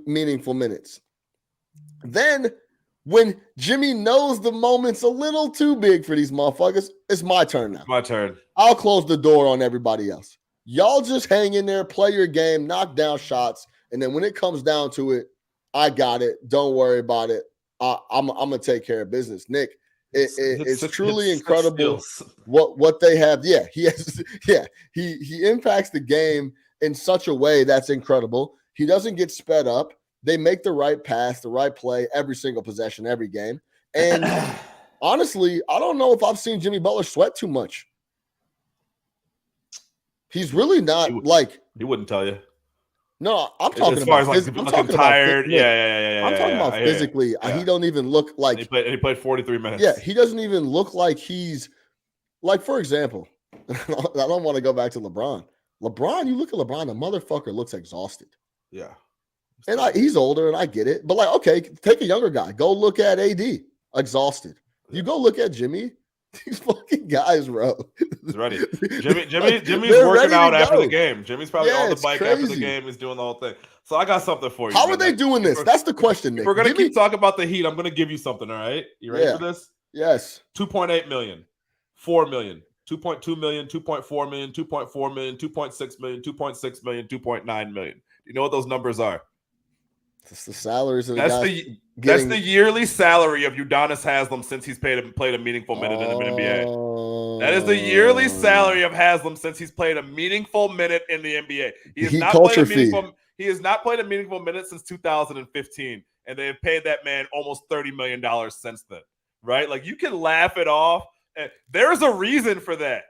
[SPEAKER 1] meaningful minutes. Then when Jimmy knows the moment's a little too big for these motherfuckers, it's my turn now.
[SPEAKER 3] My turn.
[SPEAKER 1] I'll close the door on everybody else. Y'all just hang in there, play your game, knock down shots, and then when it comes down to it, I got it. Don't worry about it. I'm going to take care of business. Nick, It's truly incredible what they have. Yeah, he has. Yeah, he impacts the game in such a way that's incredible. He doesn't get sped up. They make the right pass, the right play every single possession, every game. And honestly, I don't know if I've seen Jimmy Butler sweat too much. He's really not
[SPEAKER 3] he wouldn't tell you.
[SPEAKER 1] No, I'm talking about
[SPEAKER 3] I'm talking tired. Yeah.
[SPEAKER 1] I'm talking about physically. He don't even look like
[SPEAKER 3] he played 43 minutes.
[SPEAKER 1] Yeah, he doesn't even look like he's like, for example, I don't want to go back to LeBron. You look at LeBron, the motherfucker looks exhausted.
[SPEAKER 3] Yeah.
[SPEAKER 1] And he's older, and I get it. But, like, okay, take a younger guy. Go look at AD, exhausted. You go look at Jimmy. These fucking guys, bro.
[SPEAKER 3] He's ready. Jimmy's working out after the game. Jimmy's probably on the bike after the game. He's doing the whole thing. So I got something for you.
[SPEAKER 1] How are they doing this? That's the question, Nick.
[SPEAKER 3] We're going to keep talking about the Heat. I'm going to give you something, all right? You ready for this?
[SPEAKER 1] Yes.
[SPEAKER 3] 2.8 million, 4 million, 2.2 million, 2.4 million, 2.4 million, 2.6 million, 2.6 million, 2.9 million. You know what those numbers are?
[SPEAKER 1] It's the salaries of
[SPEAKER 3] that's the yearly salary of Udonis Haslem since he's played a meaningful minute in the NBA. That is the yearly salary of Haslem since he's played a meaningful minute in the NBA. He has not played a meaningful minute since 2015, and they have paid that man almost $30 million since then. Right? Like, you can laugh it off, and there's a reason for that.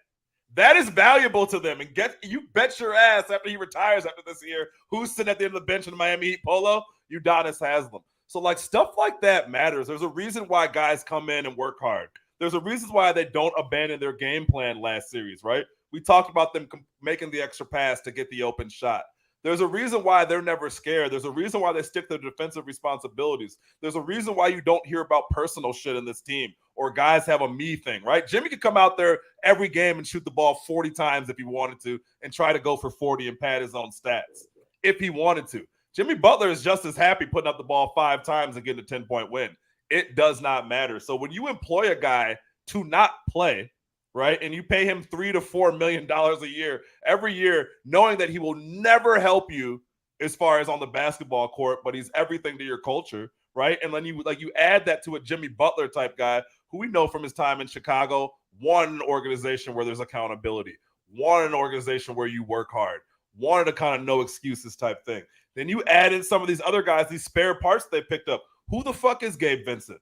[SPEAKER 3] That is valuable to them. And you bet your ass after he retires after this year, who's sitting at the end of the bench in the Miami Heat polo? Udonis Haslem. So, like, stuff like that matters. There's a reason why guys come in and work hard. There's a reason why they don't abandon their game plan last series, right? We talked about them making the extra pass to get the open shot. There's a reason why they're never scared. There's a reason why they stick to defensive responsibilities. There's a reason why you don't hear about personal shit in this team or guys have a me thing, right? Jimmy could come out there every game and shoot the ball 40 times if he wanted to and try to go for 40 and pad his own stats if he wanted to. Jimmy Butler is just as happy putting up the ball 5 times and getting a 10-point win. It does not matter. So when you employ a guy to not play, right, and you pay him $3 to $4 million a year every year, knowing that he will never help you as far as on the basketball court, but he's everything to your culture, right? And then you add that to a Jimmy Butler type guy who we know from his time in Chicago, one organization where there's accountability, one organization where you work hard, wanted a kind of no excuses type thing. Then you add in some of these other guys, these spare parts they picked up. Who the fuck is Gabe Vincent?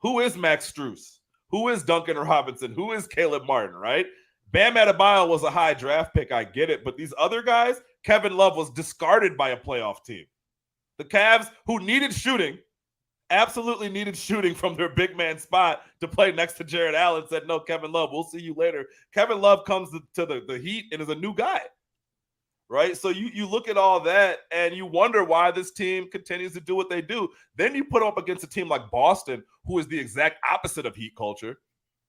[SPEAKER 3] Who is Max Strus? Who is Duncan Robinson? Who is Caleb Martin, right? Bam Adebayo was a high draft pick. I get it. But these other guys, Kevin Love was discarded by a playoff team. The Cavs, who needed shooting, absolutely needed shooting from their big man spot to play next to Jared Allen, said, no, Kevin Love, we'll see you later. Kevin Love comes to the Heat and is a new guy. Right? So you look at all that and you wonder why this team continues to do what they do. Then you put up against a team like Boston, who is the exact opposite of Heat culture.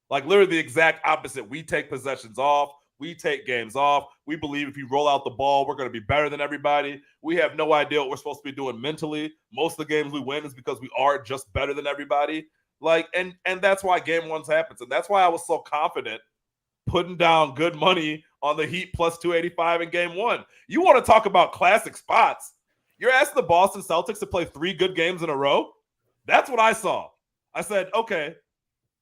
[SPEAKER 3] Like, literally the exact opposite. We take possessions off. We take games off. We believe if you roll out the ball, we're going to be better than everybody. We have no idea what we're supposed to be doing mentally. Most of the games we win is because we are just better than everybody. Like, and that's why game ones happens. And that's why I was so confident putting down good money on the Heat plus 285 in game one. You want to talk about classic spots. You're asking the Boston Celtics to play 3 good games in a row? That's what I saw. I said, okay,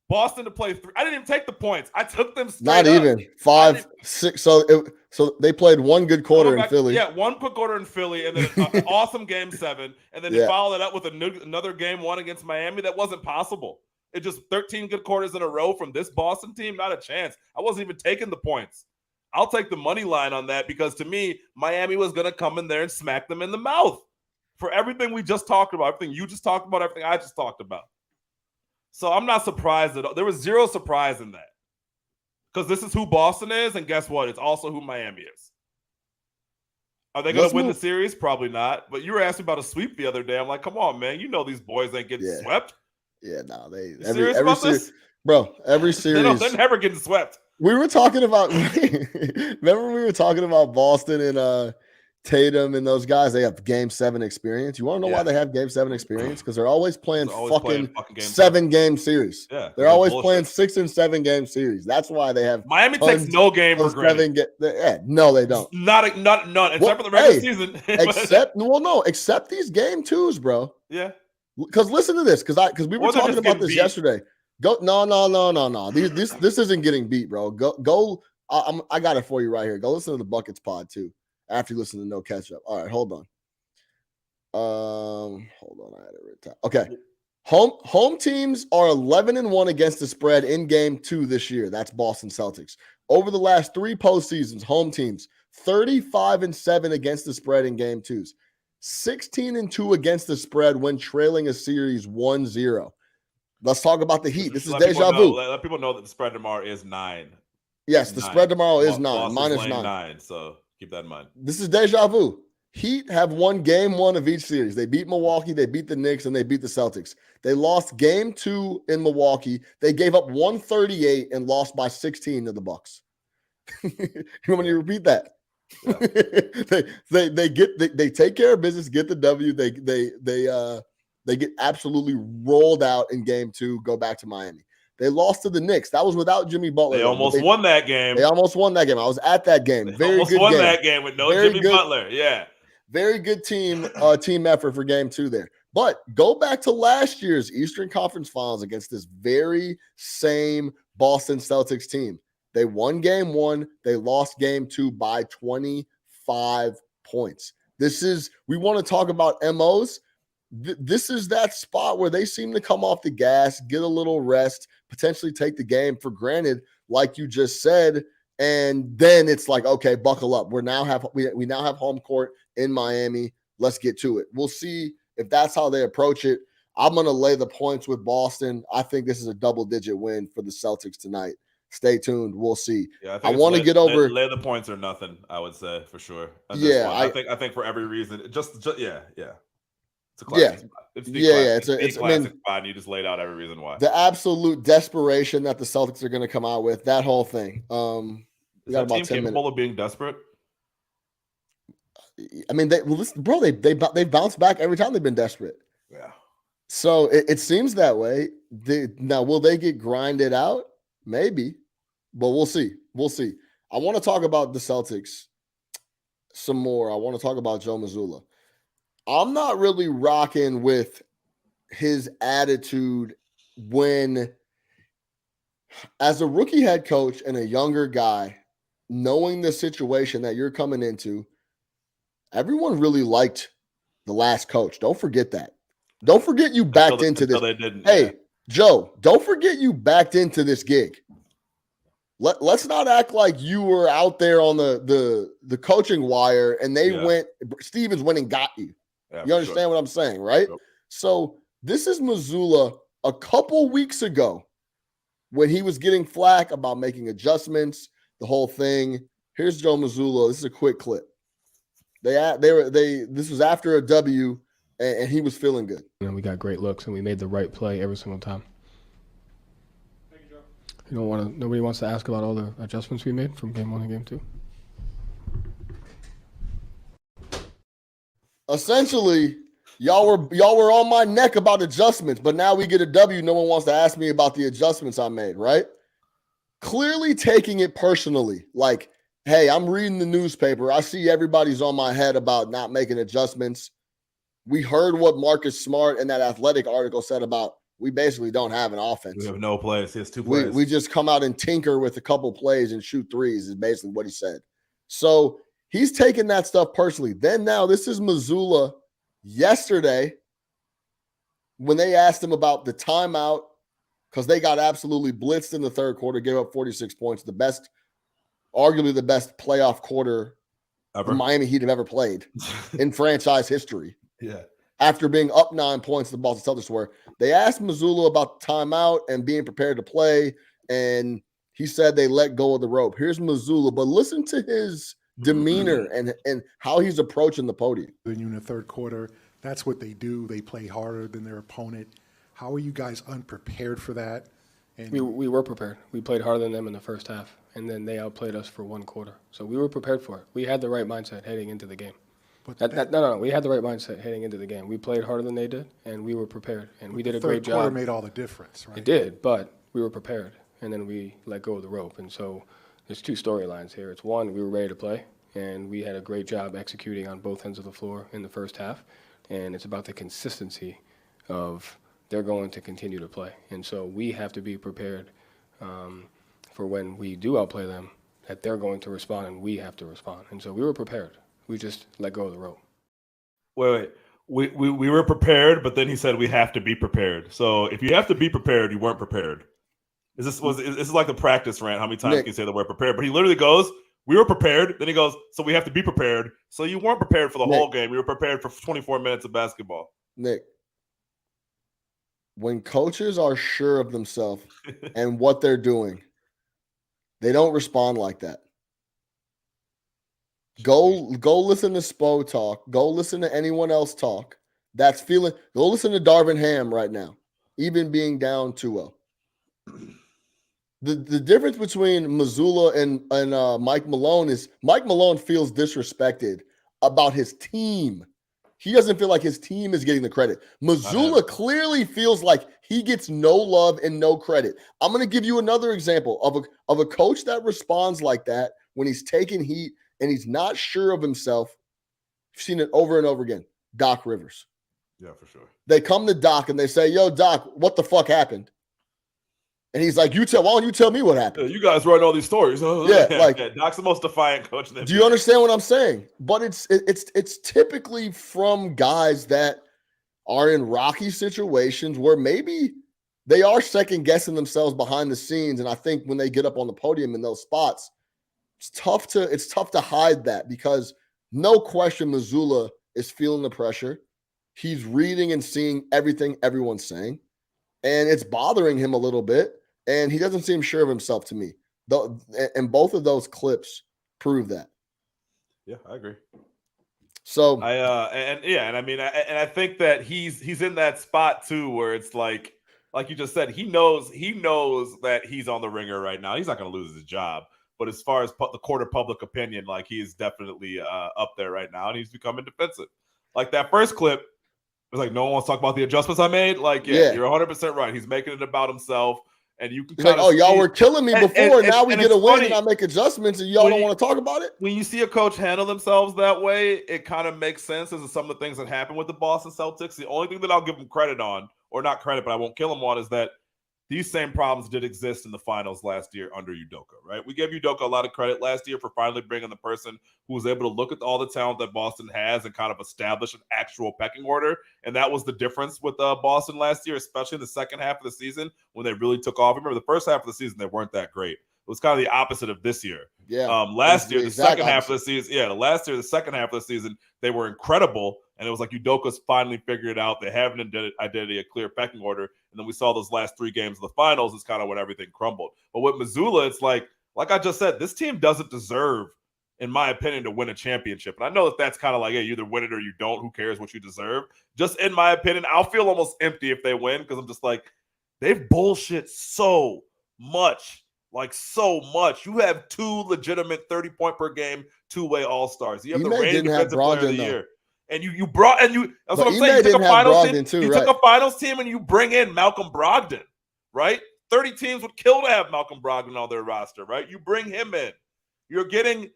[SPEAKER 3] Boston to play 3. I didn't even take the points. I took them straight
[SPEAKER 1] Not even. 5, 6. So they played one good quarter in Philly.
[SPEAKER 3] Yeah, one good quarter in Philly, and then an awesome game 7. And then they followed it up with another game 1 against Miami. That wasn't possible. It just 13 good quarters in a row from this Boston team, not a chance. I wasn't even taking the points. I'll take the money line on that because to me, Miami was going to come in there and smack them in the mouth for everything we just talked about, everything you just talked about, everything I just talked about. So I'm not surprised at all. There was zero surprise in that because this is who Boston is, and guess what? It's also who Miami is. Are they going to win the series? Probably not. But you were asking about a sweep the other day. I'm like, come on, man. You know these boys ain't getting swept.
[SPEAKER 1] Yeah, no,
[SPEAKER 3] every series,
[SPEAKER 1] bro. Every series,
[SPEAKER 3] they're never getting swept.
[SPEAKER 1] We were talking about. Remember, we were talking about Boston and Tatum and those guys. They have Game 7 experience. You want to know why they have Game 7 experience? Because they're always playing fucking 7-game series.
[SPEAKER 3] Yeah,
[SPEAKER 1] they're always playing 6 and 7-game series. That's why they have.
[SPEAKER 3] Miami takes no game for granted.
[SPEAKER 1] No, they don't.
[SPEAKER 3] None. Except for the regular season.
[SPEAKER 1] Except these game 2s, bro.
[SPEAKER 3] Yeah.
[SPEAKER 1] Because listen to this, because we were talking about this yesterday. Go no. This isn't getting beat, bro. Go. I got it for you right here. Go listen to the Buckets pod too. After you listen to No Catch Up. All right, hold on. Hold on. I had it written down. Okay. Home teams are 11-1 against the spread in game 2 this year. That's Boston Celtics. Over the last 3 postseasons, home teams 35-7 against the spread in game 2s. 16-2 against the spread when trailing a series 1-0. Let's talk about the Heat. This is deja vu.
[SPEAKER 3] Let people know that the spread tomorrow is 9.
[SPEAKER 1] Yes, the spread tomorrow is 9. Minus 9.
[SPEAKER 3] 9. So keep that in mind.
[SPEAKER 1] This is deja vu. Heat have won game 1 of each series. They beat Milwaukee, they beat the Knicks, and they beat the Celtics. They lost game 2 in Milwaukee. They gave up 138 and lost by 16 to the Bucks. You want me to repeat that? Yeah. they take care of business, get the W. They get absolutely rolled out in game 2, go back to Miami. They lost to the Knicks. That was without Jimmy Butler.
[SPEAKER 3] They almost won that game.
[SPEAKER 1] They almost won that game. I was at that game. Very
[SPEAKER 3] almost
[SPEAKER 1] good
[SPEAKER 3] won
[SPEAKER 1] game.
[SPEAKER 3] That game with no Jimmy Butler. Yeah.
[SPEAKER 1] Very good team effort for game 2 there. But go back to last year's Eastern Conference Finals against this very same Boston Celtics team. They won game 1. They lost game 2 by 25 points. We want to talk about MOs. This is that spot where they seem to come off the gas, get a little rest, potentially take the game for granted, like you just said. And then it's like, okay, buckle up. We now have home court in Miami. Let's get to it. We'll see if that's how they approach it. I'm going to lay the points with Boston. I think this is a double-digit win for the Celtics tonight. Stay tuned. We'll see.
[SPEAKER 3] Yeah,
[SPEAKER 1] I want to get over.
[SPEAKER 3] Lay the points or nothing, I would say, for sure. I think for every reason, just yeah. It's a classic spot. It's the classic spot, and you just laid out every reason why.
[SPEAKER 1] The absolute desperation that the Celtics are going to come out with, that whole thing.
[SPEAKER 3] We got about 10 minutes. Of being desperate?
[SPEAKER 1] I mean, they bounce back every time they've been desperate.
[SPEAKER 3] Yeah.
[SPEAKER 1] So it seems that way. Now, will they get grinded out? Maybe, but we'll see. We'll see. I want to talk about the Celtics some more. I want to talk about Joe Mazzulla. I'm not really rocking with his attitude when, as a rookie head coach and a younger guy, knowing the situation that you're coming into, everyone really liked the last coach. Don't forget that. Don't forget you backed into this.
[SPEAKER 3] They didn't.
[SPEAKER 1] Hey, yeah. Joe, don't forget you backed into this gig. Let's not act like you were out there on the coaching wire and Stevens went and got you. Yeah, you understand what I'm saying, right? Yep. So this is Mazzulla a couple weeks ago when he was getting flack about making adjustments, the whole thing. Here's Joe Mazzulla. This is a quick clip. This was after a W, and he was feeling good.
[SPEAKER 4] And we got great looks, and we made the right play every single time. Thank you, Joe. Nobody wants to ask about all the adjustments we made from game 1 and game 2.
[SPEAKER 1] Essentially, y'all were on my neck about adjustments, but now we get a W. No one wants to ask me about the adjustments I made, right? Clearly taking it personally. Like, hey, I'm reading the newspaper. I see everybody's on my head about not making adjustments. We heard what Marcus Smart in that Athletic article said about we basically don't have an offense.
[SPEAKER 3] We have no plays. He has 2 plays.
[SPEAKER 1] We just come out and tinker with a couple plays and shoot threes is basically what he said. So he's taking that stuff personally. Then now this is Mazzulla yesterday when they asked him about the timeout because they got absolutely blitzed in the third quarter, gave up 46 points, arguably the best playoff quarter the Miami Heat have ever played in franchise history.
[SPEAKER 3] Yeah.
[SPEAKER 1] After being up 9 points, the Boston Celtics were. They asked Mazzulla about the timeout and being prepared to play, and he said they let go of the rope. Here's Mazzulla, but listen to his demeanor and how he's approaching the podium.
[SPEAKER 5] In the third quarter, that's what they do. They play harder than their opponent. How are you guys unprepared for that? And
[SPEAKER 4] we were prepared. We played harder than them in the first half, and then they outplayed us for 1 quarter. So we were prepared for it. We had the right mindset heading into the game. No. We had the right mindset heading into the game. We played harder than they did, and we were prepared. And we did a great job.
[SPEAKER 5] The third quarter made all the difference, right?
[SPEAKER 4] It did, but we were prepared, and then we let go of the rope. And so there's 2 storylines here. It's one, we were ready to play, and we had a great job executing on both ends of the floor in the first half. And it's about the consistency of they're going to continue to play. And so we have to be prepared for when we do outplay them, that they're going to respond and we have to respond. And so we were prepared. We just let go of the rope.
[SPEAKER 3] Wait. We were prepared, but then he said we have to be prepared. So if you have to be prepared, you weren't prepared. This is like the practice rant? How many times can you say the word prepared? But he literally goes, we were prepared. Then he goes, so we have to be prepared. So you weren't prepared for the whole game. You were prepared for 24 minutes of basketball.
[SPEAKER 1] Nick, when coaches are sure of themselves and what they're doing, they don't respond like that. Go listen to Spo talk. Go listen to anyone else talk. Go listen to Darvin Ham right now, even being down 2-0. The difference between Missoula and Mike Malone is Mike Malone feels disrespected about his team. He doesn't feel like his team is getting the credit. Missoula clearly feels like he gets no love and no credit. I'm going to give you another example of a coach that responds like that when he's taking heat and he's not sure of himself. I've seen it over and over again. Doc Rivers.
[SPEAKER 3] Yeah, for sure.
[SPEAKER 1] They come to Doc and they say, yo, Doc, what the fuck happened? And he's like, why don't you tell me what happened?
[SPEAKER 3] Yeah, you guys write all these stories. Huh?
[SPEAKER 1] Yeah,
[SPEAKER 3] Doc's the most defiant coach in the
[SPEAKER 1] do you understand what I'm saying? But it's typically from guys that are in rocky situations where maybe they are second guessing themselves behind the scenes. And I think when they get up on the podium in those spots, it's tough to hide that, because no question Missoula is feeling the pressure. He's reading and seeing everything everyone's saying, and it's bothering him a little bit. And he doesn't seem sure of himself to me. And both of those clips prove that.
[SPEAKER 3] Yeah, I agree.
[SPEAKER 1] So
[SPEAKER 3] I think that he's in that spot too, where it's like you just said, he knows that he's on the ringer right now. He's not going to lose his job. But as far as the court of public opinion, like, he is definitely up there right now, and he's becoming defensive. Like that first clip, it was like, no one wants to talk about the adjustments I made. Like, yeah. You're 100% right. He's making it about himself. And you can
[SPEAKER 1] kind of y'all were killing me before, and now we get a win
[SPEAKER 3] funny,
[SPEAKER 1] and I make adjustments, and y'all don't want to talk about it?
[SPEAKER 3] When you see a coach handle themselves that way, it kind of makes sense as to some of the things that happened with the Boston Celtics. The only thing that I'll give them credit on, or not credit, but I won't kill them on, is that these same problems did exist in the finals last year under Udoka, right? We gave Udoka a lot of credit last year for finally bringing the person who was able to look at all the talent that Boston has and kind of establish an actual pecking order. And that was the difference with Boston last year, especially in the second half of the season when they really took off. Remember, the first half of the season, they weren't that great. It was kind of the opposite of this year.
[SPEAKER 1] Yeah.
[SPEAKER 3] Last year, the second half of the season, the second half of the season, they were incredible. And it was like Udoka's finally figured it out. They have an identity, a clear pecking order. And then we saw those last three games of the finals is kind of when everything crumbled. But with Missoula, it's like I just said, this team doesn't deserve, in my opinion, to win a championship. And I know that's kind of like, hey, you either win it or you don't. Who cares what you deserve? Just in my opinion, I'll feel almost empty if they win, because I'm just like, they've bullshit so much. Like, so much. You have two legitimate 30-point per game, two-way all-stars. You have the reigning defensive player of the year. And you brought, that's what I'm saying. You took a finals team. Took a finals team and you bring in Malcolm Brogdon, right? 30 teams would kill to have Malcolm Brogdon on their roster, right? You bring him in. You're getting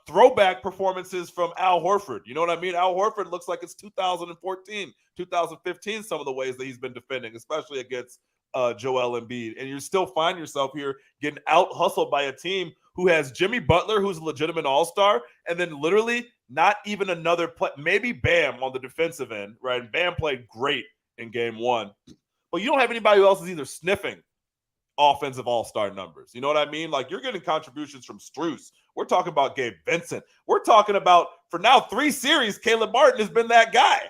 [SPEAKER 3] throwback performances from Al Horford. You know what I mean? Al Horford looks like it's 2014, 2015, some of the ways that he's been defending, especially against Joel Embiid. And you still find yourself here getting out-hustled by a team who has Jimmy Butler, who's a legitimate all-star, and then literally not even another play. Maybe Bam on the defensive end, right? And Bam played great in game one. But you don't have anybody who else is either sniffing offensive all-star numbers. You know what I mean? Like, you're getting contributions from Strus. We're talking about Gabe Vincent. We're talking about, for now 3 series, Caleb Martin has been that guy,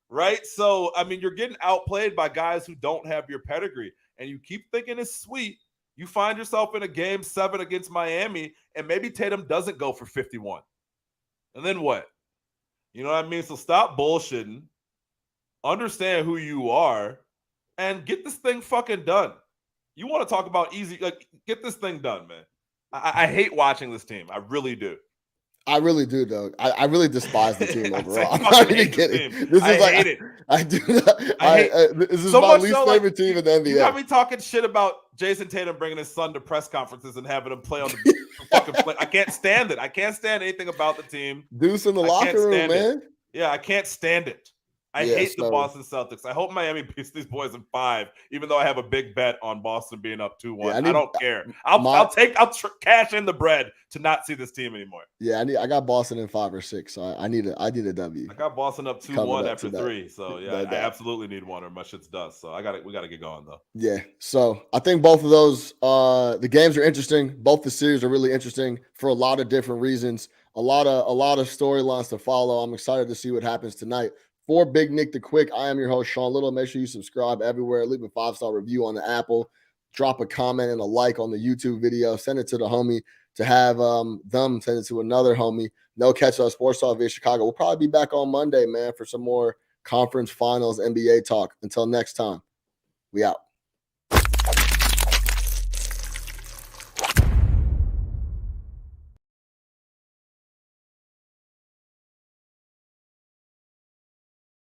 [SPEAKER 3] right? So, I mean, you're getting outplayed by guys who don't have your pedigree. And you keep thinking it's sweet. You find yourself in a game 7 against Miami, and maybe Tatum doesn't go for 51. And then what? You know what I mean? So stop bullshitting. Understand who you are, and get this thing fucking done. You want to talk about easy, like, get this thing done, man. I hate watching this team. I really do.
[SPEAKER 1] I really do, though. I really despise the team overall. I'm not even kidding. This is I hate it. I do not. This is so my least favorite team in the NBA.
[SPEAKER 3] You got me talking shit about Jason Tatum bringing his son to press conferences and having him play on the fucking play. I can't stand it. I can't stand anything about the team.
[SPEAKER 1] Deuce in the locker room, man.
[SPEAKER 3] Yeah, I can't stand it. I
[SPEAKER 1] Yeah,
[SPEAKER 3] hate the
[SPEAKER 1] so-
[SPEAKER 3] Boston Celtics. I hope Miami beats these boys in 5, even though I have a big bet on Boston being up 2-1.
[SPEAKER 1] Yeah,
[SPEAKER 3] I don't care. I'll cash in the bread to not see this team anymore.
[SPEAKER 1] Yeah, I got Boston in 5 or 6, so I need a W.
[SPEAKER 3] I got Boston up 2-1 after 3. So yeah, I absolutely need one or my shit's dust. So we gotta get going though.
[SPEAKER 1] Yeah. So I think both of those the games are interesting. Both the series are really interesting for a lot of different reasons. A lot of storylines to follow. I'm excited to see what happens tonight. For Big Nick the Quick, I am your host, Sean Little. Make sure you subscribe everywhere. Leave a 5-star review on the Apple. Drop a comment and a like on the YouTube video. Send it to the homie to have them send it to another homie. No Catch Up Sports Talk via Chicago. We'll probably be back on Monday, man, for some more conference finals NBA talk. Until next time, we out.